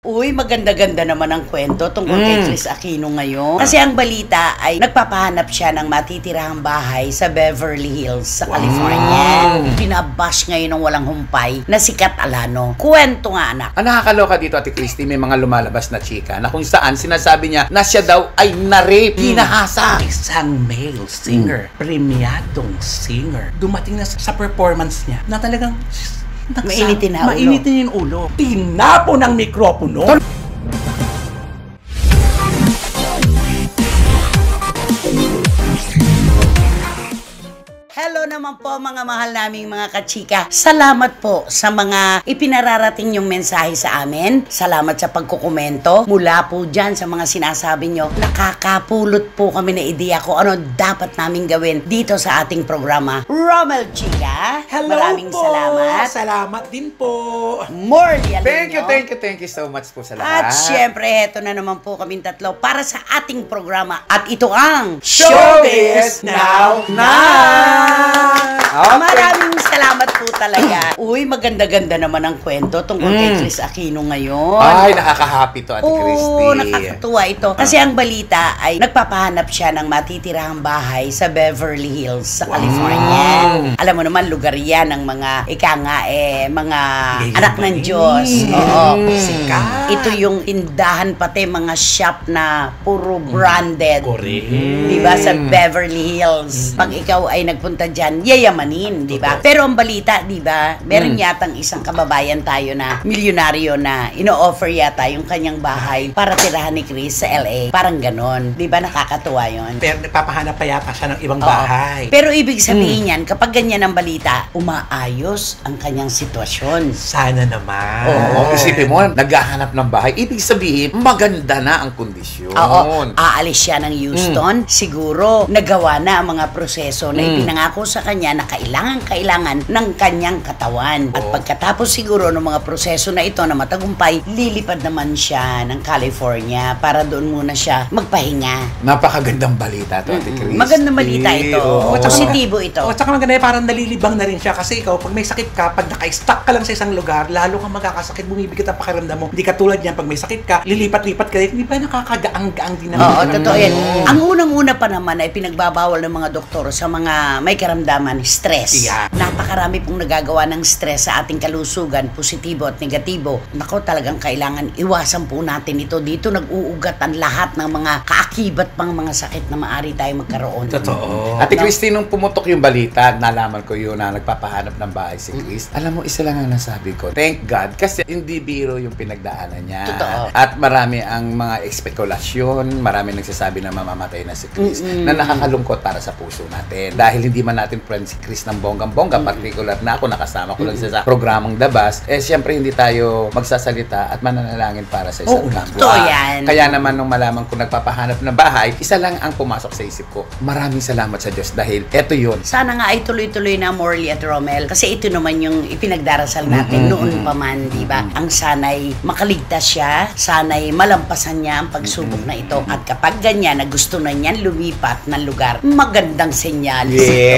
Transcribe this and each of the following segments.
Uy, maganda-ganda naman ang kwento tungkol kay Kris Aquino ngayon. Kasi ang balita ay nagpapahanap siya ng matitirahang bahay sa Beverly Hills sa California. Pinabash ngayon ng walang humpay na si Kat Alano. Kwento nga, anak. Ang nakakaloka dito, Ate Christy, may mga lumalabas na chika na kung saan sinasabi niya na siya daw ay na-rape, hinahasa. Isang male singer, premiadong singer, dumating na sa performance niya na talagang Mainitin na ulo. Mainitin yung ulo. Tinapo ng mikropono. Hello naman po mga mahal naming mga kachika. Salamat po sa mga ipinararating yung mensahe sa amin. Salamat sa pagkukomento. Mula po dyan sa mga sinasabi nyo, nakakapulot po kami na ideya kung ano dapat namin gawin dito sa ating programa. Romel Chika, Hello maraming po. salamat. Salamat din po. Morley Thank you so much po sa lahat. At syempre, heto na naman po kaming tatlo para sa ating programa. At ito ang Showbiz Now Na! Okay. Maraming salamat po talaga. Uy, maganda-ganda naman ang kwento tungkol kay Kris Aquino ngayon. Ay, nakaka-happy to, Ate Christy. Oo, nakakatuwa ito. Kasi ang balita ay nagpapahanap siya ng matitirahang bahay sa Beverly Hills sa California. Alam mo naman, lugar yan ng mga, mga anak ng Diyos. Oo. Sikat. Ito yung tindahan pati mga shop na puro branded. Correct. Diba? Sa Beverly Hills. Pag ikaw ay nagpunta dyan, yayamanin, diba? Pero ang balita, diba? Meron yatang isang kababayan tayo na milyonaryo na ino-offer yata yung kanyang bahay para tirahan ni Kris sa LA. Parang ganon. Diba? Nakakatuwa yun. Pero nagpapahanap pa yata siya ng ibang Oo. bahay. Pero ibig sabihin yan, kapag ganyan ang balita, umaayos ang kanyang sitwasyon. Sana naman. Oo, isipin mo, naghahanap ng bahay. Ibig sabihin, maganda na ang kondisyon. Oo, aalis siya ng Houston. Siguro, nagawa na ang mga proseso na ipinangako sa kanya na kailangan ng kanyang katawan. At pagkatapos siguro ng mga proseso na ito na matagumpay, lilipad naman siya ng California para doon muna siya magpahinga. Napakagandang balita to, Ate Christy. Magandang balita ito. Oo. Positibo ito. O, tsaka maganda parang nalilibang na rin siya kasi ikaw, pag may sakit ka, pag naka-stuck ka lang sa isang lugar, lalo kang magkakasakit, bumibigat ang pakiramdam mo. Hindi ka tulad niyan, pag may sakit ka, lilipat-lipat ka rin, hindi ba nakakagaang-gaang din naman? Oo, totoo yan. Ang unang-una pa naman ay pinagbabawal ng mga doktor sa mga may karamdaman, stress. Yeah. Napakarami pong nagagawa ng stress sa ating kalusugan, positibo at negatibo. Nako, talagang kailangan iwasan po natin ito. Dito nag-uugat ang lahat ng mga kaakibat pang mga sakit na maaari tayo magkaroon. Totoo. Ate Christy, nung pumutok yung balita, nalaman ko yun na nagpapahanap ng bahay si Kris. Alam mo, isa lang ang nasabi ko. Thank God, kasi hindi biro yung pinagdaanan niya. Totoo. At marami ang mga ekspekulasyon, marami nagsasabi na mamamatay na si Kris, na nakakalungkot para sa puso natin. Dahil hindi man natin friend si Kris ng bonggang-bongga, particular na ako, nakasama ko lang siya sa programang Dabas, siyempre hindi tayo magsasalita at mananalangin para sa isang kapwa. totoo yan. Kaya naman nung malaman ko nagpapahanap ng bahay, isa lang ang pumasok sa isip ko. Maraming salamat sa Diyos dahil eto yun. Sana nga ay tuloy-tuloy na Morley at Romel kasi ito naman yung ipinagdarasal natin noon pa man, di ba? Ang sana'y makaligtas siya, sana'y malampasan niya ang pagsubok na ito. At kapag ganyan na gusto na niyan lumipat ng lugar, magandang senyalis ito.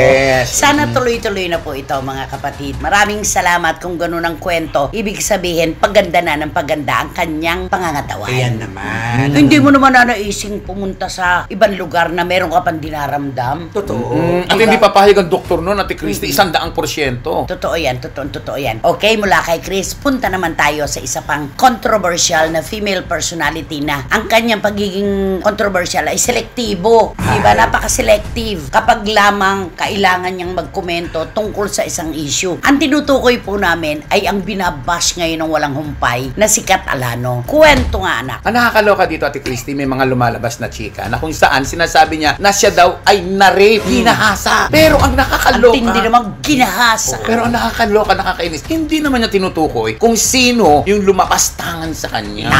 Sana tuloy-tuloy na po ito mga kapatid. Maraming salamat kung ganun ang kwento. Ibig sabihin, paganda na ng paganda ang kanyang pangangatawan. Ayan naman. Hindi mo naman nanaising pumunta sa ibang lugar na meron ka pang dinaramdam. Totoo. At hindi papahig ang doktor noon, Ate Christy, 100%. Totoo yan, totoo yan. Okay, mula kay Kris, punta naman tayo sa isa pang controversial na female personality na ang kanyang pagiging controversial ay selektibo. Diba? Napaka-selective. Kapag lamang kailangan niyang magkomento tungkol sa isang issue. Ang tinutukoy po namin ay ang binabash ngayon ng walang humpay na si Kat Alano. Kwento nga, anak. Ang nakakaloka dito, Ate Christy, may mga lumalabas na chika na kung saan sinasabi niya na siya daw ay na-rape, hinahasa. Pero ang nakakaloka, Hindi naman ginahasa. pero ang nakakaloka, nakakainis, hindi naman niya tinutukoy kung sino yung lumapastangan sa kanya.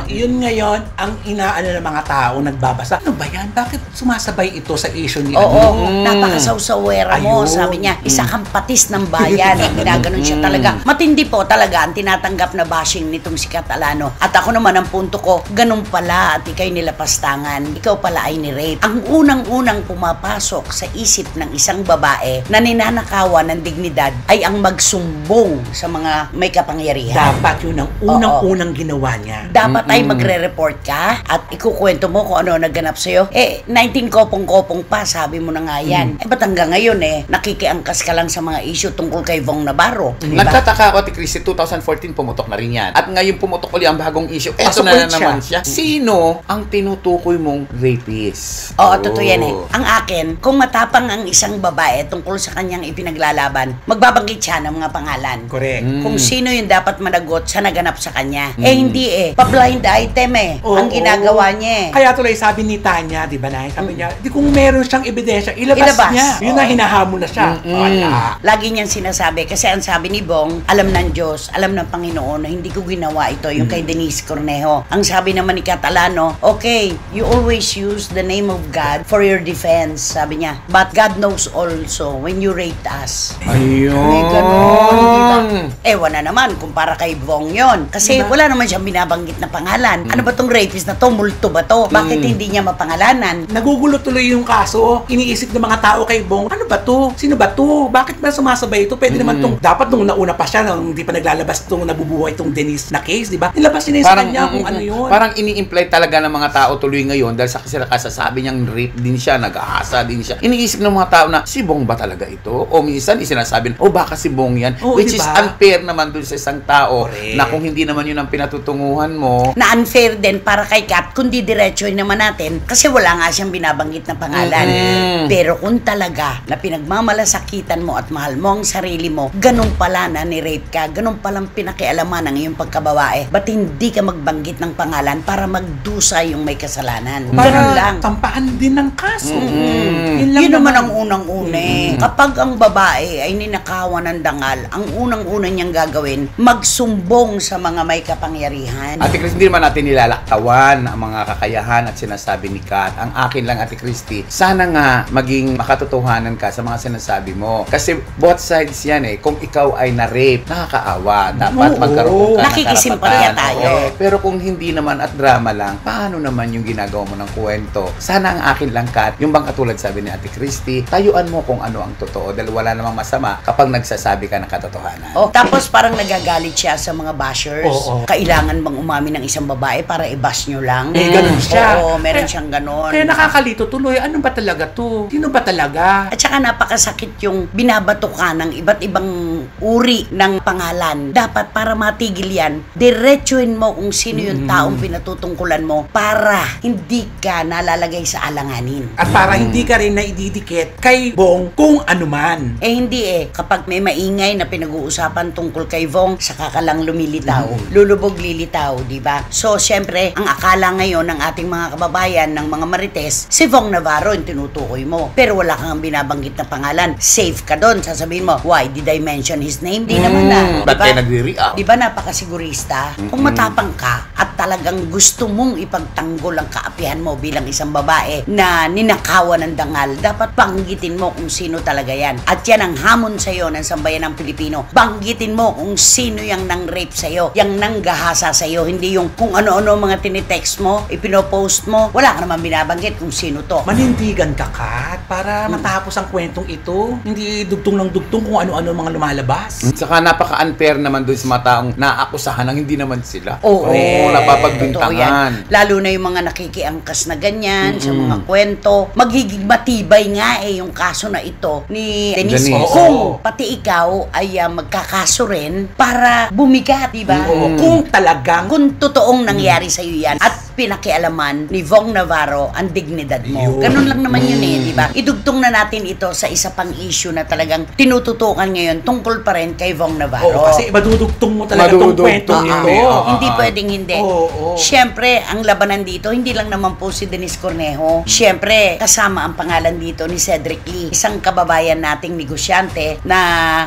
Yun ngayon, ang inaano ng mga tao, nagbabasa. Ano ba yan? Bakit sumasabay ito sa issue ni Oo, napakasaw-saw kawera mo, Ayun. sabi niya, isa kang patis ng bayan. Ginaganon siya talaga. Matindi po talaga ang tinatanggap na bashing nitong si Kat Alano. At ako naman, ang punto ko, ganun pala at ikay nilapastangan. Ikaw pala ay ni-rape. Ang unang-unang pumapasok sa isip ng isang babae na ninanakawan ng dignidad ay ang magsumbong sa mga may kapangyarihan. Dapat yun ang unang-unang ginawa niya. Dapat ay magre-report ka at ikukwento mo kung ano nagganap sa'yo. 19 kopong-kopong pa, sabi mo na nga yan. Ba't hanggang ngayon nakikiangkas ka lang sa mga issue tungkol kay Vong Navarro? Diba? Nagtataka ako, Ate Christy, 2014 pumutok na rin yan. At ngayon pumutok ulit ang bagong issue. Eto Pasok na ulit naman siya. Sino ang tinutukoy mong rapist? Oo, totoo yan Ang akin, kung matapang ang isang babae tungkol sa kanyang ipinaglalaban, magbabanggit siya ng mga pangalan. Correct. Kung sino yung dapat managot sa naganap sa kanya. Hindi pa-blind item ang ginagawa niya Kaya tuloy sabi ni Tanya, di ba na? Sabi niya, di kung meron siyang ebidensya, ilabas niya. Yun na, hinahamon na siya. Wala. Lagi niyang sinasabi kasi ang sabi ni Bong, alam ng Diyos, alam ng Panginoon na hindi ko ginawa ito, yung kay Denise Cornejo. Ang sabi naman ni Kat Alano, okay, you always use the name of God for your defense, sabi niya. But God knows also when you raped us. Ayun. May ganon, diba? Ewan na naman kung para kay Bong yon. Kasi wala naman siyang binabanggit na pangalan. Ano ba tong rapist na to? Multo ba to? Bakit hindi niya mapangalanan? Nagugulo tuloy yung kaso. Iniisip ng mga tao kay Bong, ano ba to? Sino ba to? Bakit ba sumasabay ito? Pwede naman tong, dapat nung nauna pa siya, nung hindi pa naglalabas tong nabubuhay tong Denise na case, di ba? Nilabas niya sa kanya kung ano yun. Parang ini-imply talaga ng mga tao tuloy ngayon dahil sa sila kasasabi niyang rape din siya, nag-aasa din siya. Iniisip ng mga tao na si Bong ba talaga ito? O minsan isinasabi, baka si Bong yan. Which is unfair naman dun sa isang tao na kung hindi naman yun ang pinatutunguhan mo. Na unfair din para kay Kat, kundi diretsoin naman natin kasi wala nga siyang binabanggit na pangalan. Pero kung talaga na pinagmamalasakitan mo at mahal mo ang sarili mo, ganun pala na ni-rape ka, ganun palang pinakialaman ang iyong pagkababae. Ba't hindi ka magbanggit ng pangalan para magdusa yung may kasalanan? Ganun lang. Tampaan din ng kaso. Yun naman ang unang-una. Kapag ang babae ay ninakawan ng dangal, ang unang-una niyang gagawin, magsumbong sa mga may kapangyarihan. Ate Christy, hindi naman natin nilalaktawan ang mga kakayahan at sinasabi ni Kat. Ang akin lang, Ate Christy, sana nga maging makatotohanan ka sa mga sinasabi mo. Kasi both sides yan Kung ikaw ay na-rape, nakakaawa. Dapat magkaroon ka ng Nakikisimpatya karapatan. tayo. Pero kung hindi naman at drama lang, paano naman yung ginagawa mo ng kwento? Sana ang akin lang, Kat, yung bang katulad sabi ni Ate Christy, tayuan mo kung ano ang totoo dahil wala namang masama kapag nagsasabi ka ng katotohanan. Tapos parang nagagalit siya sa mga bashers. Kailangan bang umamin ng isang babae para i-bash nyo lang? Ganun siya. Oo, meron siyang ganon. Kaya nakakalito tuloy, ano ba talaga to? Sino ba talaga? At saka napakasakit yung binabato ka ng iba't ibang uri ng pangalan. Dapat para matigil yan, diretsuin mo kung sino yung taong pinatutungkulan mo para hindi ka nalalagay sa alanganin. At para hindi ka rin naididikit kay Bong kung ano man. Hindi kapag may maingay na pinag-uusapan tungkol kay Vong, saka ka lang lumilitaw. Lulubog lilitaw, di ba? So, syempre, ang akala ngayon ng ating mga kababayan, ng mga marites, si Vong Navarro yung tinutukoy mo. Pero wala kang binabanggit na pangalan. Safe ka doon. Sasabihin mo, why did I mention his name? Di naman na. Ba't kayo nagre-react? Di ba napakasigurista? Kung matapang ka at talagang gusto mong ipagtanggol ang kaapihan mo bilang isang babae na ninakawan ng dangal, dapat banggitin mo kung sino talaga yan. At yan ang hamon sa'yo ng sambayan ng Pilipino. Banggitin mo kung sino yung nang-rape sa'yo, yung nanggahasa sa'yo, hindi yung kung ano-ano mga tinitext mo, ipinopost mo, wala ka naman binabanggit kung sino to. Manindigan ka, Kat, para matapos ang kwentong ito. Hindi dugtong ng dugtong kung ano-ano mga lumalabas. Saka napaka-unfair naman doon sa mga taong naakusahan ng hindi naman sila. Oo, napapagbintangan. Lalo na yung mga nakikiangkas na ganyan sa mga kwento. Magiging matibay nga yung kaso na ito ni Denise. Kung pati ikaw ay magkakaso rin para bumigat, di ba? Kung talagang Kung totoong nangyari sa iyo yan at pinakialaman ni Vong Navarro ang dignidad mo. Ganun lang naman yun di ba? Idugtong na natin ito sa isa pang issue na talagang tinututukan ngayon tungkol pa rin kay Vong Navarro. kasi madudugtong mo talaga itong kwentong ito. Hindi pwedeng hindi. Siyempre, ang labanan dito, hindi lang naman po si Denise Cornejo. Siyempre, kasama ang pangalan dito ni Cedric Lee, isang kababayan nating negosyante na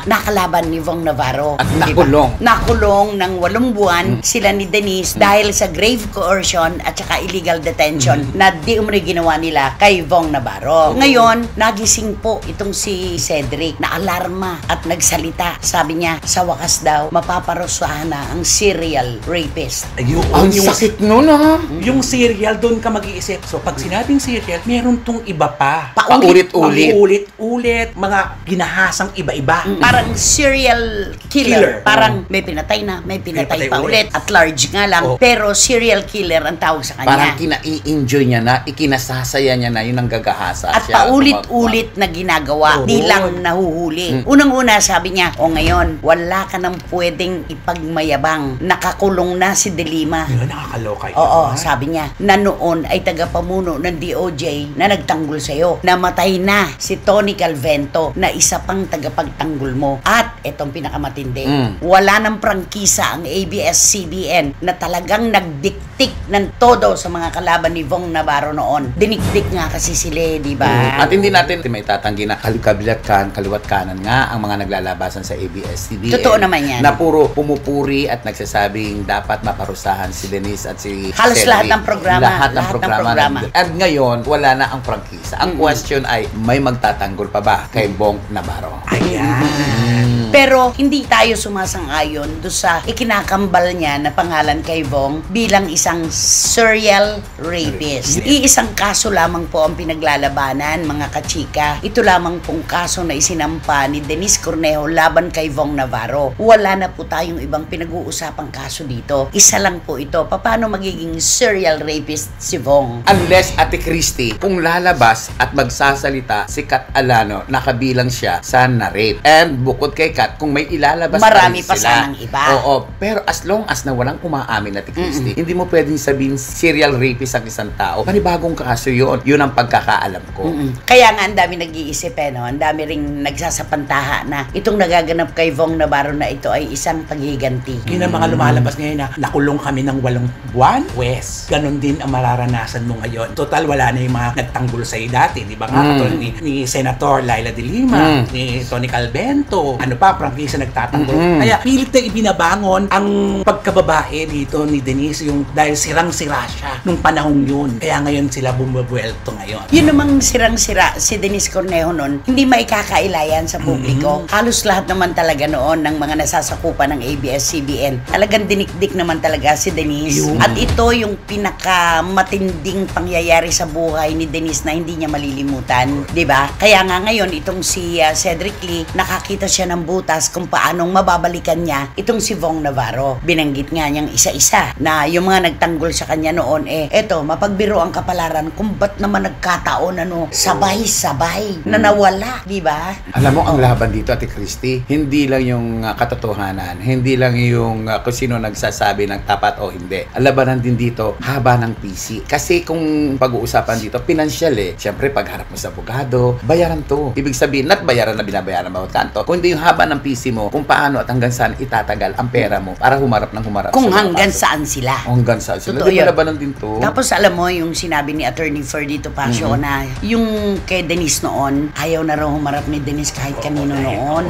nakalaban ni Vong Navarro. At nakulong. Nakulong ng 8 buwan sila ni Denise dahil sa grave coercion at saka illegal detention na di umano'y ginawa nila kay Vong Navarro. Ngayon, nagising po itong si Cedric na alarma at nagsalita. Sabi niya, sa wakas daw, mapaparusahan na ang serial rapist. Ang sakit nun, ha? Yung serial, doon ka mag-iisip. So, pag sinabing serial, meron tong iba pa. Paulit-ulit. Mga ginahasang iba-iba. Parang serial killer. Parang may pinatay na, may pinatay pa ulit. At large nga lang. Pero serial killer ang tawag sa kanya. Parang kina-i-enjoy niya na, ikinasasaya niya na, yun ang gagahasa at siya. paulit-ulit na ginagawa. Di lang nahuhuli. Unang-una sabi niya, o ngayon, wala ka nang pwedeng ipagmayabang. Nakakulong na si De Lima. Yun, nakakaloka yun. Oo, sabi niya, na noon ay tagapamuno ng DOJ na nagtanggol sa'yo. Namatay na si Tony Calvento na isa pang tagapagtanggol mo. At, etong pinakamatindi, wala nang prangkisa ang ABS-CBN na talagang nagdiktik ng todo sa mga kalaban ni Vong Navarro noon. Dinikdik nga kasi sila, di ba? At hindi natin may tatanggi na kaliwat kanan nga ang mga naglalabasan sa ABS-CBN. Totoo naman yan. Na puro pumupuri at nagsasabing dapat maparusahan si Denise at si halos Cedric. lahat ng programa. Lahat ng programa. At ngayon, wala na ang prangkisa. Ang question ay, may magtatanggol pa ba kay Vong Navarro? Ayan. Pero hindi tayo sumasang-ayon doon sa ikinakambal niya na pangalan kay Vong bilang isang serial rapist. Iisang kaso lamang po ang pinaglalabanan, mga kachika. Ito lamang pong kaso na isinampa ni Denise Cornejo laban kay Vong Navarro. Wala na po tayong ibang pinag-uusapang kaso dito. Isa lang po ito. Paano magiging serial rapist si Vong? Unless, Ate Christy, kung lalabas at magsasalita si Kat Alano, nakabilang siya sa na-rape. And bukod kay Kat, kung may ilalabas marami pa pa rin sila. sanang iba. Oo, pero as long as na walang umaamin, Ate Christy, hindi mo pwedeng sabihin serial rapist ang isang tao. Panibagong kaso yun. Yun ang pagkakaalam ko. Kaya nga ang dami nag-iisip no? Ang dami ring nagsasapantaha na itong nagaganap kay Vong Navarro na ito ay isang paghiganti. Yun ang mga lumalabas ngayon na nakulong kami ng 8 buwan. Wes, ganon din ang mararanasan mo ngayon. Total, wala na yung mga nagtanggol sa'yo dati. Di ba nga? Katulad ni Senator Laila de Lima, ni Tony Calvento, ano pa, prangkisa nagtatanggol. Kaya pilit na ibinabangon ang pagkababae dito ni Denise yung dahil sirang-sira siya nung panahong yun. Kaya ngayon sila bumabuelto ngayon. Yun namang sirang-sira si Denise Cornejo noon, hindi maikakailayan sa publiko. Halos lahat naman talaga noon ng mga nasasakupan ng ABS-CBN. Talagang dinikdik naman talaga si Denise. At ito yung pinakamatinding pangyayari sa buhay ni Denise na hindi niya malilimutan. 'Di ba? Kaya nga ngayon, itong si Cedric Lee, nakakita siya ng butas kung paanong mababalikan niya itong si Vong Navarro. Binanggit nga niyang isa-isa na yung mga nagtanggol sa kanya noon, eto, mapagbiro ang kapalaran kung ba't naman nagkataon, sabay-sabay na nawala, di ba? Alam mo, ang laban dito, Ate Christy, hindi lang yung katotohanan, hindi lang yung kung sino nagsasabi ng tapat o hindi. Ang labanan din dito, haba ng PC. Kasi kung pag-uusapan dito, pinansyal Siyempre, pagharap mo sa abogado, bayaran to. Ibig sabihin, not bayaran na binabayaran bawat kanto, kundi yung haba ng PC mo, kung paano at hanggang saan itatagal ang pera mo para humarap kung sa hanggang saan sila. Hanggang saan sila. Totoo Di yun. ba labanan din to? Tapos alam mo yung sinabi ni Attorney Ferdito Pasio na yung kay Denise noon, ayaw na raw humarap ni Denise kahit kanino noon,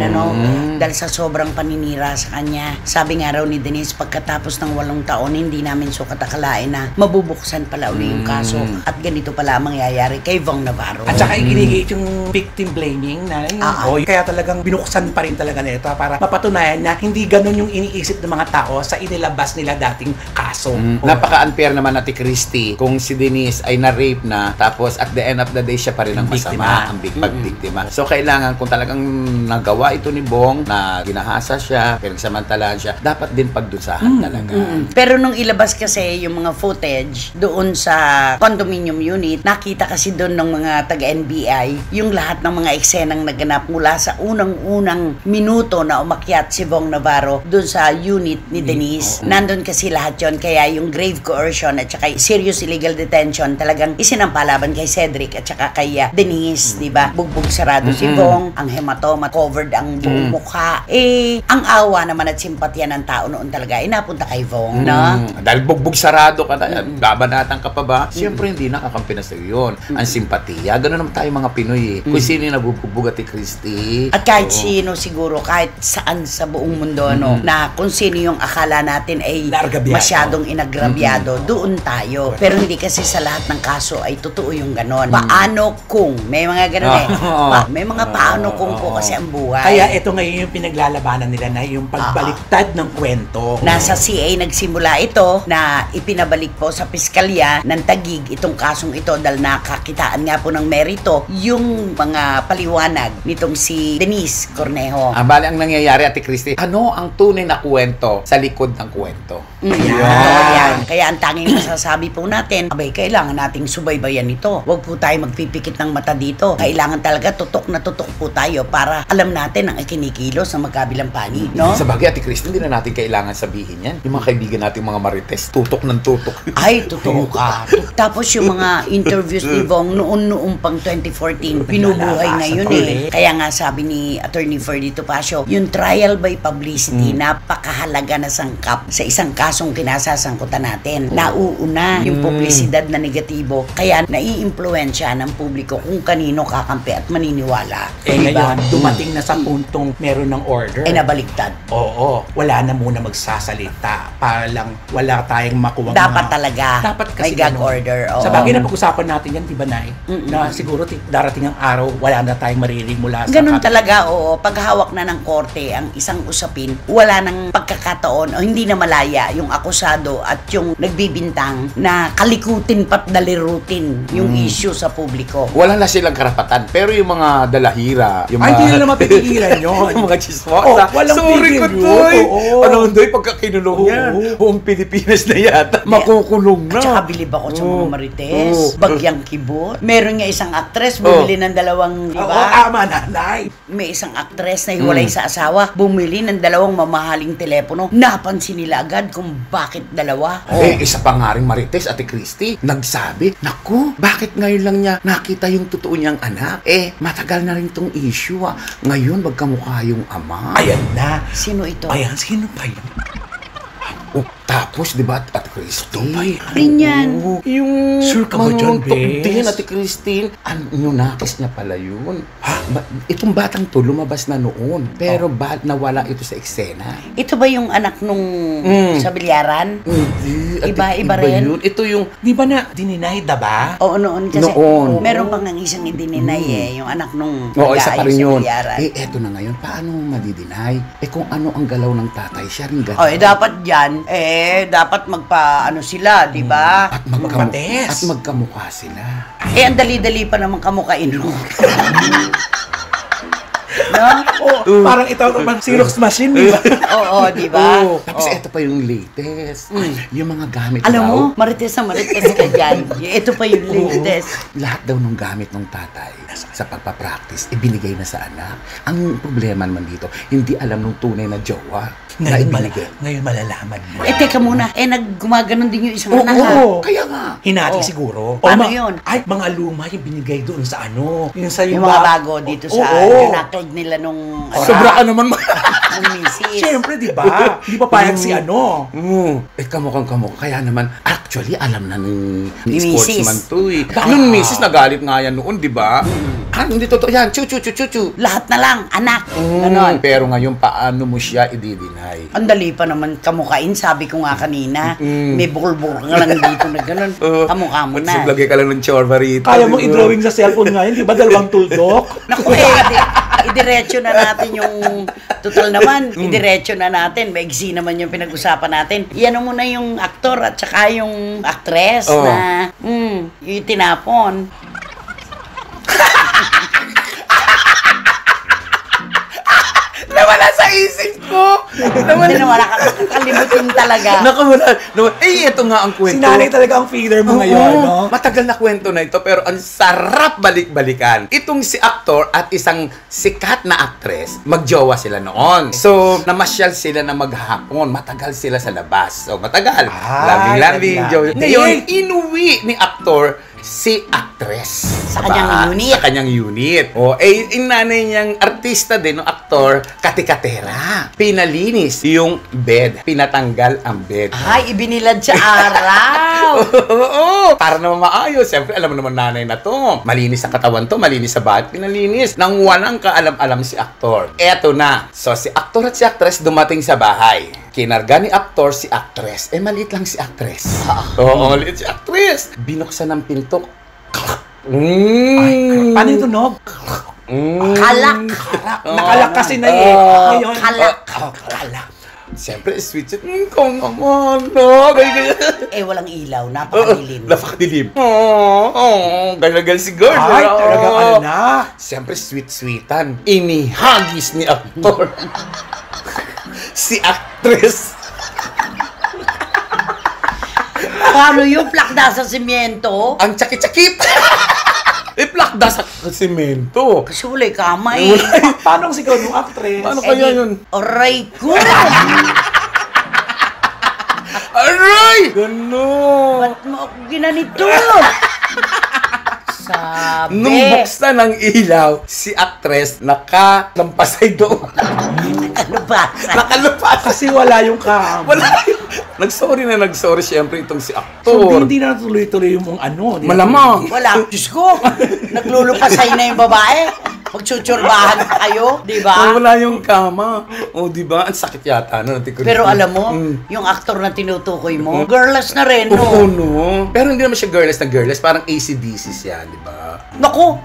dahil sa sobrang paninira sa kanya. Sabi nga raw ni Denise, pagkatapos ng 8 taon, hindi namin sukat akalain na mabubuksan pala uli yung kaso at ganito pala ang mangyayari kay Vong Navarro. At saka iginigit yung victim blaming na kaya talagang binuksan pa rin talaga nito para mapatunayan na hindi ganun yung iniisip ng mga tao sa inilabas nila dating kaso. Napaka-unfair naman, Ate Christy, kung si Denise ay na-rape na, tapos at the end of the day, siya pa rin ang masama, ang pagbiktima. So, kailangan kung talagang nagawa ito ni Vong, na ginahasa siya, pinagsamantalahan siya, dapat din pagdusahan talaga. Pero nung ilabas kasi yung mga footage doon sa condominium unit, nakita kasi doon ng mga taga-NBI yung lahat ng mga eksenang naganap mula sa unang-unang minuto na umakyat si Vong Navarro doon sa unit ni Denise. Nandun kasi lahat yon, kaya yung grave coercion at saka serious illegal detention talagang isinampalaban kay Cedric at saka kay Denise, di ba? Bugbog sarado si Vong, ang hematoma covered ang buong mukha. Ang awa naman at simpatya ng tao noon talaga napunta kay Vong, no? Dahil bugbog sarado ka na, babanatan ka pa ba? Siyempre, hindi nakakampi na sa'yo yun. Ang simpatiya, gano'n naman tayo mga Pinoy Kung sino yung nabubugbog, Ate Christy. At kahit sino siguro siguro kahit saan sa buong mundo, no, na kung sino yung akala natin ay Naargabyado. masyadong inagrabyado, doon tayo. Pero hindi kasi sa lahat ng kaso ay totoo yung ganon. Paano kung? May mga ganon eh. May mga paano kung po kasi ang buhay. Kaya ito ngayon yung pinaglalabanan nila na yung pagbaliktad ng kwento. Nasa CA nagsimula ito na ipinabalik po sa piskalya ng Taguig itong kasong ito dahil nakakitaan nga po ng merito yung mga paliwanag nitong si Denise Cornejo. Bali, ang nangyayari, Ate Christy, ano ang tunay na kwento sa likod ng kwento? Yan. Kaya ang tanging masasabi po natin, abay, kailangan nating subaybayan ito. Huwag po tayo magpipikit ng mata dito. Kailangan talaga tutok na tutok po tayo para alam natin ang ikinikilos ng magkabilang panig, no? Sa bagay, Ate Christy, hindi na natin kailangan sabihin yan. Yung mga kaibigan natin, mga marites, tutok ng tutok. Ay, totoo ka. Tapos yung mga interviews ni Bong noon pang 2014, pinubuhay ngayon eh. Kaya nga sabi ni Attorney Ferdy Topacio, yung trial by publicity, napakahalaga na sangkap sa isang kasong kinasasangkutan natin. Nauuna yung publisidad na negatibo, kaya naiimpluwensya ng publiko kung kanino kakampi at maniniwala. Ngayon, dumating na sa puntong meron ng order. Nabaliktad. Oo. Wala na muna magsasalita para lang wala tayong makuha. Dapat talaga. Dapat kasi may gag ganun. order. Oo. Sa bagay na pag-usapan natin yan, di ba, Nay? Na siguro darating ang araw, wala na tayong maririnig mula sa Ganun talaga, oo. Paghawak na ng korte ang isang usapin, wala nang pagkakataon o hindi na malaya yung akusado at yung nagbibintang na kalikutin pat dalirutin yung issue sa publiko. Wala na silang karapatan. Pero yung mga dalahira, yung mga... hindi na mapipiliran yun. yung mga chismosa. Walang Sorry pigil ko, yun. Toy. Oo. Ano, Doy, pagka kinulong yan, buong Pilipinas na yata, makukulong na. At saka bilib ako sa mga marites, Oo. bagyang kibot. Meron nga isang actress, bumili ng dalawang, di Oo, ba? tama na, Nay. May isang actress na hiwalay sa asawa, bumili ng dalawang mamahaling telepono. Napansin nila agad kung bakit dalawa. Isa pa nga rin marites, Ate Christy, nagsabi, naku, bakit ngayon lang niya nakita yung totoo niyang anak? Matagal na rin tong issue Ngayon, magkamukha yung ama. Ayan na. Sino ito? Ayan, sino ba yun? Tapos, di ba, Ate Christy? Rin yan. Yung Sure ka ba dyan, Bes? din, Ate Christine. Yung nakis niya pala yun. Itong batang to, lumabas na noon. Pero nawala ito sa eksena. Ito ba yung anak nung sa bilyaran? Hindi. Iba rin? Yun. Ito yung... Di ba na dininay, ba? Oo, noon. Kasi Noon. meron pang nang isang idininay yung anak nung Oo, isa pa rin nag-aayos sa yun. bilyaran. Eto na ngayon, paano madidinay? Kung ano ang galaw ng tatay, siya rin galaw. Dapat dyan, dapat magpa-ano sila, di ba? At Magpates. magkamukha sila. Ang dali-dali pa naman kamukain mo. No? Parang ito, Xerox machine, di ba? Oo, di ba? Tapos ito pa yung latest. Yung mga gamit Alam daw. mo, marites na marites ka dyan. Ito pa yung latest. Lahat daw ng gamit ng tatay sa pagpapractice, ibinigay na sa anak. Ang problema naman dito, hindi alam ng tunay na jowa na ibinigay. Ngayon malalaman mo. Teka muna. Gumaganon din yung isang anak. Oo. Kaya nga. Hinati siguro. Paano yun? Ay, mga luma yung binigay doon sa ano. Yung sa Yung mga bago dito sa naklag nila nung Sobra ka naman ng misis. Siyempre, di ba? Hindi pa payag si ano. Kamukhang kaya naman, actually, alam na ni Ni sportsman misis. to Nung misis, nagalit nga yan noon, di ba? Hindi totoo yan. Chu. Lahat na lang, anak. Ganon. Pero ngayon, paano mo siya i-deny? Ang dali pa naman kamukain, sabi ko nga kanina. May bukol-bukol nga lang dito na gano'n. Kamukha mo na. Lagay ka lang ng chorba rito. Kaya mong i-drawing sa cellphone ngayon, di ba? Dalawang tuldok. Naku, idiretso na natin yung total naman. Idiretso na natin. Maigsi naman yung pinag-usapan natin. Iyan mo na yung aktor at saka yung actress na yung tinapon. Nawala sa isip ko! Hindi na wala ka makakalimutin talaga. Nawala. Ito nga ang kwento. Si nanay talaga ang feeder mo ngayon, no? Matagal na kwento na ito, pero ang sarap balik-balikan. Itong si aktor at isang sikat na actress, magjowa sila noon. So, namasyal sila na maghapon. Matagal sila sa labas. So, matagal. Labing-labing. Ngayon, inuwi ni aktor si actress Sa kanyang unit. Sa kanyang unit. Yung nanay niyang artista din, no, aktor, katikatera. Pinalinis yung bed. Pinatanggal ang bed. Ay, ibinilad sa araw. Oo, para naman maayos. Siyempre, alam mo naman nanay na to. Malinis sa katawan to, malinis sa bahat, pinalinis. Nang walang kaalam-alam si aktor. Eto na. So, si aktor at si actress dumating sa bahay. Kinarga ni aktor si actress. Maliit lang si actress. Oo, maliit si actress. Binuksan ng pinto. Ay, paano yung tunog? Kalak. Nakalak kasi na eh. Ngayon, Kalak. kalak. Siyempre, sweet shit. Kung naman, no? Ganyan. Walang ilaw, napakadilim. Napakadilim. Galagal si girl. Ay, talagang ano na. Siyempre, sweet-sweetan. Inihagis ni aktor. Si actress. Paano yung plakda sa simyento? Ang tsakit-tsakit. Iplakda sa semento. Kasi wala'y kamay. Paano ang sigaw ng actress? Paano kaya yun? Aray ko! Aray! Ganon. Ba't mo ako ginanito? Sabi. Nung buksan ng ilaw, si actress nakalampasay doon. Ano ba? Nakalupas. Kasi wala yung kam. Wala yun. Nagsorry siyempre itong si So, aktor. hindi na tuloy-tuloy yung ano. di na Malamang. Wala. Diyos ko, naglulupasay na yung babae. Magtsuturbahan na kayo, di ba? Wala yung kama. O, di ba? Ang sakit yata. No? Pero alam mo, yung aktor na tinutukoy mo, girlless na rin, Oo, no? no. Pero hindi naman siya girlless na girlless. Parang AC/DC siya, di ba? Naku,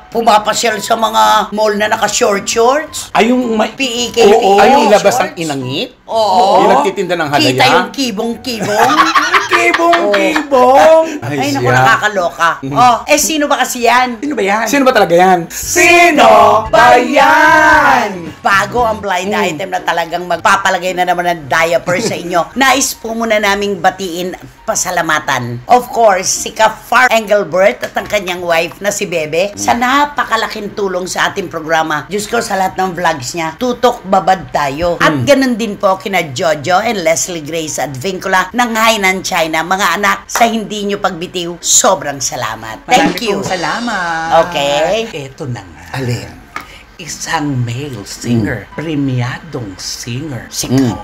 pumapasyal sa mga mall na naka-short shorts. Ay, yung may... PEK, Oo, Ay, yung labas shorts. ang inangit? Oo. Yung nagtitinda ng halaya? Kita yung kibong-kibong. Kibong! Ay, naku, siya. nakakaloka. Sino ba kasi yan? Sino ba yan? Sino ba talaga yan? Sino ba yan? Bago ang blind item na talagang magpapalagay na naman ng diaper sa inyo. Nais po muna naming batiin at pasalamatan. Of course, si Ka-Far Engelbert at ang kanyang wife na si Bebe sa napakalaking tulong sa ating programa. Diyos ko, sa lahat ng vlogs niya, tutok babad tayo. At ganun din po kina Jojo and Leslie Grace at Vincula ng Hainan, China. Mga anak, sa hindi nyo pagbitiw, sobrang salamat. Thank you. Marami pong salamat. Okay. Eto na nga. Alin? Isang male singer, premiadong singer.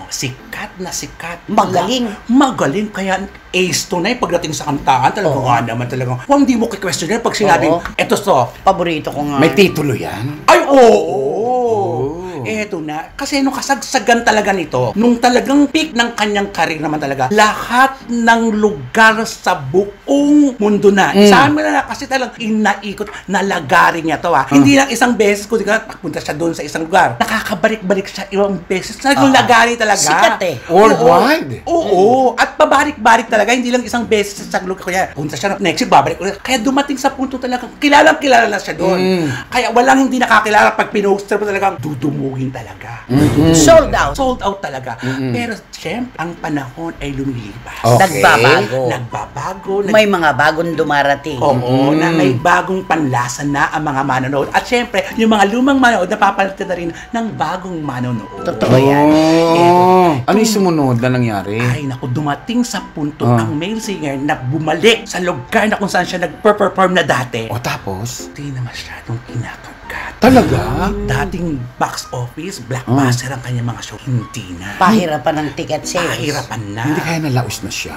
Sikat na sikat. Magaling. Magaling. Kaya ace to na pagdating sa kantahan. Talagang naman talagang. Kung hindi mo ki-question yan, pag sinabing, Oo. eto so, Paborito ko nga. May titulo yan? ay, oo! Eto na. Kasi nung kasagsagan talaga nito, nung talagang peak ng kanyang karir naman talaga, lahat ng lugar sa buong mundo na. Sa amin na kasi talagang inaikot, nalagarin niya to Hindi lang isang beses, kung punta siya doon sa isang lugar. Nakakabalik-balik siya ibang beses. Talagang lagari talaga. Sikat eh. Worldwide? Oo. At pabalik-balik talaga. Hindi lang isang beses sa lugar. Kaya punta siya, next week, babalik ulit. Kaya dumating sa punto talagang kilalang-kilala na siya doon. Kaya walang hindi nakakilala pag pinoster mo talagang dudumugin talaga. Sold out. Sold out talaga. Pero syempre, ang panahon ay lumilipas. Okay. Nagbabago. May mga bagong dumarating. Oo, na may bagong panlasa na ang mga manonood. At syempre, yung mga lumang manonood, napapalitan na rin ng bagong manonood. Totoo yan. Ano yung sumunod na nangyari? Ay, naku, dumating sa punto ang male singer na bumalik sa lugar na kung saan siya nag-perform na dati. O tapos? Hindi na masyadong kinakagat. Talaga? Dating box office, blockbuster ang kanyang mga show. Hindi na. Pahirapan ng ticket sales. Pahirapan na. Hindi kaya nalaos na siya?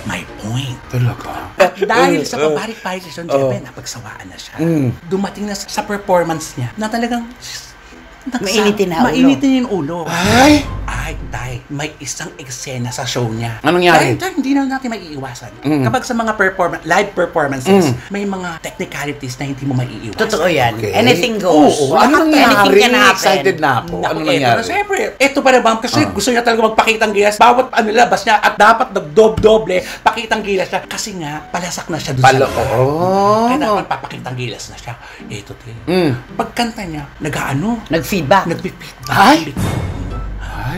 My point. Talaga? At dahil sa pabalik-balik siya, syempre, napagsawaan na siya. Dumating na sa performance niya na talagang Mainitin na ulo. Mainitin yung ulo. Ay! Ay, tay, may isang eksena sa show niya. Anong nangyari? Dahil hindi na natin maiiwasan. Kapag sa mga live performances, may mga technicalities na hindi mo maiiwasan. Totoo yan. Okay. Anything goes. Oo. Ano Anything nangyari? can happen. Excited na ako. Naku, Ano eto nangyari? na, siyempre, ito pa naman kasi gusto niya talaga magpakitang gilas. Bawat labas niya at dapat nagdoble, pakitang gilas siya. Kasi nga, palasak na siya doon sa lugar. Kaya dapat papakitang gilas na siya. Ito, pagkanta niya, Nag-feedback. nag-feedback. Ay!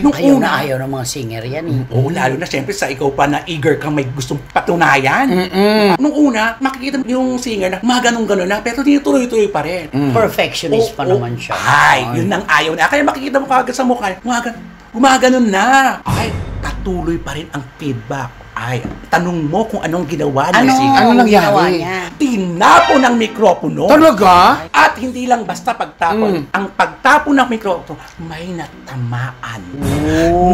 Nung Ayaw una, na ayaw ng mga singer yan eh. oo, lalo na siyempre sa ikaw pa na eager kang may gustong patunayan. Nung una, makikita mo yung singer na maganong-ganon na, pero tinutuloy-tuloy pa rin. Perfectionist pa naman siya. Ay, yun ang ayaw na. Kaya makikita mo kagad sa mukha, gumaganon na. Ay, patuloy pa rin ang feedback. Ay, tanong mo kung anong ginawa niya. Ano, Ano nangyari? ginawa niya? Tinapo ng mikropono. Talaga? At hindi lang basta pagtapon. Ang pagtapon ng mikropono, may natamaan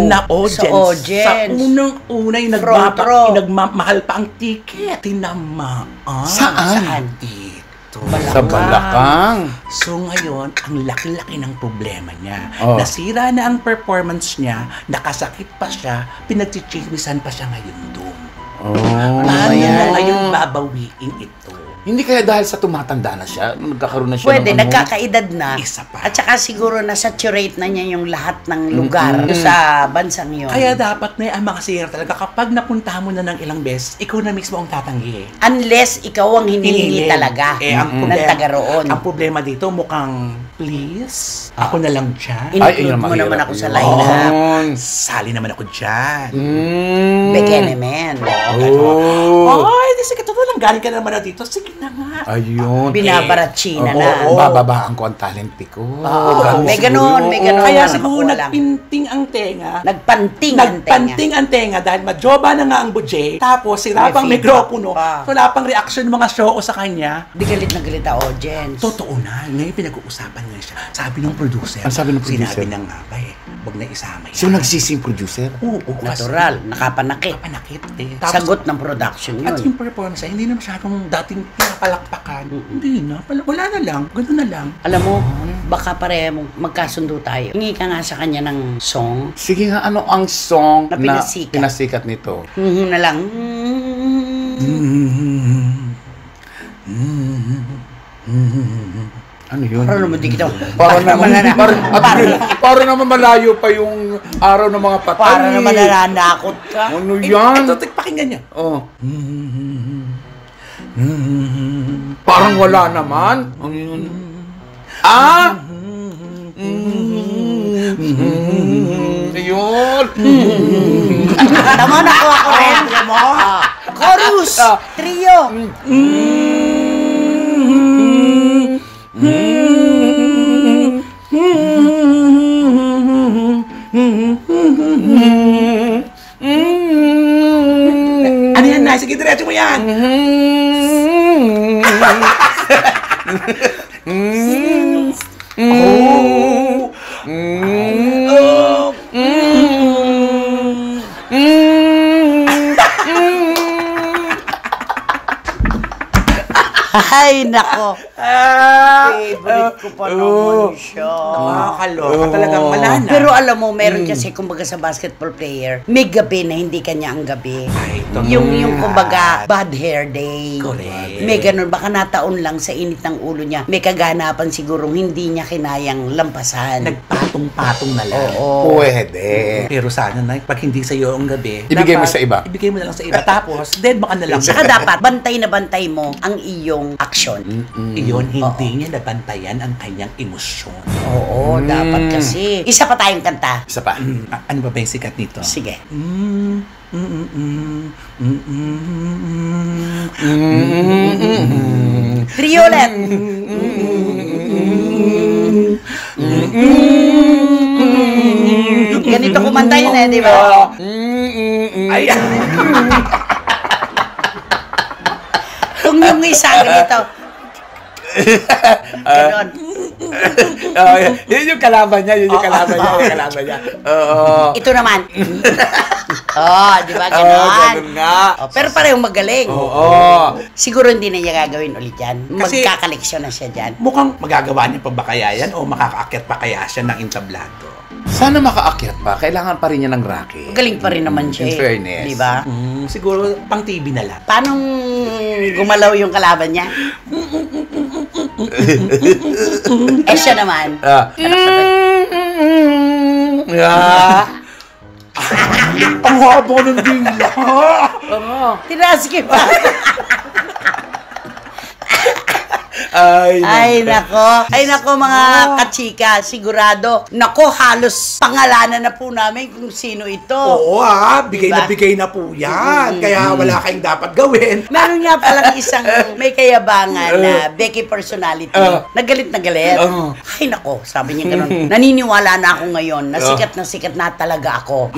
na audience. Sa audience. Sa unang-una yung Front row. nagmamahal pa ang ticket. Tinamaan. Saan? Dito. Sa Balakang. So ngayon, ang laki-laki ng problema niya. Oh. Nasira na ang performance niya, nakasakit pa siya, pinagchichismisan pa siya ngayon doon. Oh. Paano Ayan. na ngayon babawiin ito? Hindi kaya dahil sa tumatanda na siya, nagkakaroon na siya Pwede, ng nagkakaedad na. Isa pa. At saka siguro na-saturate na niya yung lahat ng lugar sa bansang yun. Kaya dapat na ang mga singer talaga, kapag napunta mo na ng ilang beses, ikaw na mismo ang tatanggi. Unless ikaw ang hinihingi talaga ang ng taga roon. Ang problema dito, mukhang, please, ako na lang dyan. Include mo naman ako sa lineup. Sali naman ako dyan. Bekenemen. Oh. Ay, di sige, totoo lang, galing ka na naman na dito. Sige na nga. Ayun. Binabaratsina Oo, na. bababaan ko ang talente ko. Oo, may ganun, may ganun. Kaya Parang siguro ako lang. nagpinting ang tenga. Nagpanting ang tenga. Nagpanting ang tenga dahil majoba na nga ang budget. Tapos sira May pang feedback mikropono. pa. Wala pang reaction ng mga show sa kanya. Di galit na galit ang audience. Totoo na. Ngayon pinag-uusapan nga siya. Sabi ng producer. Ano sabi ng producer? Sinabi na nga ba huwag na isama yan. So, nagsising producer? Oo, kasi Natural, nakapanakit. kapanakit eh. Sagot ng production At yun. yung performance ay hindi na masyadong dating pinapalakpakan. Hindi na. Wala na lang. Ganun na lang. Alam mo, baka pareho magkasundo tayo. Hingi ka nga sa kanya ng song. Sige nga, ano ang song Na na pinasikat. pinasikat nito? Na lang. Ano yun? Parang naman di kita. Para naman, Parang para naman malayo pa yung araw ng mga patay. para naman nananakot ka. Ano yan? Ito, pakinggan niya. Oh. Parang wala naman. Ano yun? Ah! Ayun. Tama na ako rin. Alam mo? Chorus! Trio! Ano yan, Nay? Sige, diretso mo yan. Oh. Ay, nako. Favorite ko pa naman siya. Nakakaloka. Talagang wala na. Pero alam mo, meron kasi kumbaga sa basketball player, may gabi na hindi kanya ang gabi. Ay, totoo yung yan. kumbaga bad hair day. Correct. May ganun, baka nataon lang sa init ng ulo niya. May kaganapan sigurong hindi niya kinayang lampasan. Nagpatong-patong na lang. Oo. Pwede. Pero sana, Nay, pag hindi sa'yo ang gabi, Ibigay mo dapat sa iba. Ibigay mo na lang sa iba. Tapos, dead baka na lang. Saka dapat, bantay na bantay mo ang iyong aksyon. Iyon, hindi niya nabantayan ang kanyang emosyon. Oo, dapat kasi. Isa pa tayong kanta. Isa pa. Ano ba yung sikat nito? Sige. Trio ulit. Ganito kumanta yun eh, di ba? Ay, Kung yung isa, ganito. Ganon. Yun yung kalaban niya, yun yung kalaban niya, yung kalaban niya. Oo. Ito naman. Di ba? Oo, Ganon. ganun nga. Pero parehong magaling. Oo. Siguro hindi na niya gagawin ulit yan. Kasi- Magkakaleksyon na siya dyan. mukhang magagawa niya pa ba kaya yan o makakaakyat pa kaya siya ng entablado? Sana makaakyat pa. Kailangan pa rin niya ng racket. Magaling pa rin naman siya. In eh. fairness. Di ba? Siguro pang TV na lang. Paano gumalaw yung kalaban niya? Siya naman. Yeah. Ang haba ng dila! Tinasky pa. Ay, nako mga kachika, sigurado. Nako, halos pangalanan na po namin kung sino ito. Oo bigay Diba? na bigay na po yan. Kaya wala kayong dapat gawin. Meron nga palang isang may kayabangan na Becky personality. Nagalit na galit. Ay, nako, sabi niya gano'n. Naniniwala na ako ngayon na sikat na talaga ako.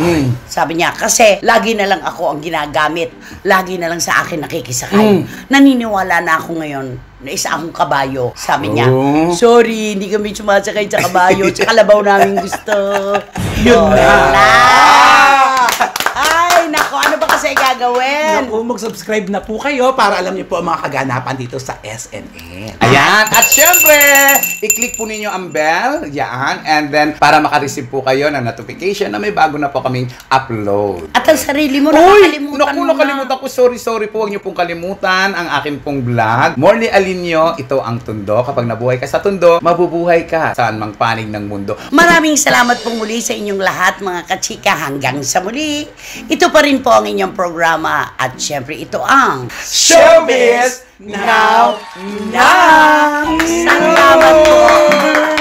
Sabi niya, kasi lagi na lang ako ang ginagamit. Lagi na lang sa akin nakikisakay. Naniniwala na ako ngayon na isa akong kabayo. Sabi niya, sorry, hindi kami sumasakay sa kabayo. Sa kalabaw namin gusto. Yun na. Ay, nako, ano ba kasi gagawin? Naku, mag-subscribe na po kayo para alam niyo po ang mga kaganapan dito sa SNN. Ayan. At syempre, i-click po ninyo ang bell. Yan. And then, para makareceive po kayo ng notification na may bago na po kaming upload. At ang sarili mo, Uy! nakakalimutan mo Nakalimutan ko. Sorry po. Huwag niyo pong kalimutan ang akin pong vlog. Morley Alinio, ito ang Tundo. Kapag nabuhay ka sa Tundo, mabubuhay ka saan mang panig ng mundo. Maraming salamat po muli sa inyong lahat, mga kachika. Hanggang sa muli. Ito pa rin po ang inyong programa. At syempre, ito ang Showbiz Now! Salamat po.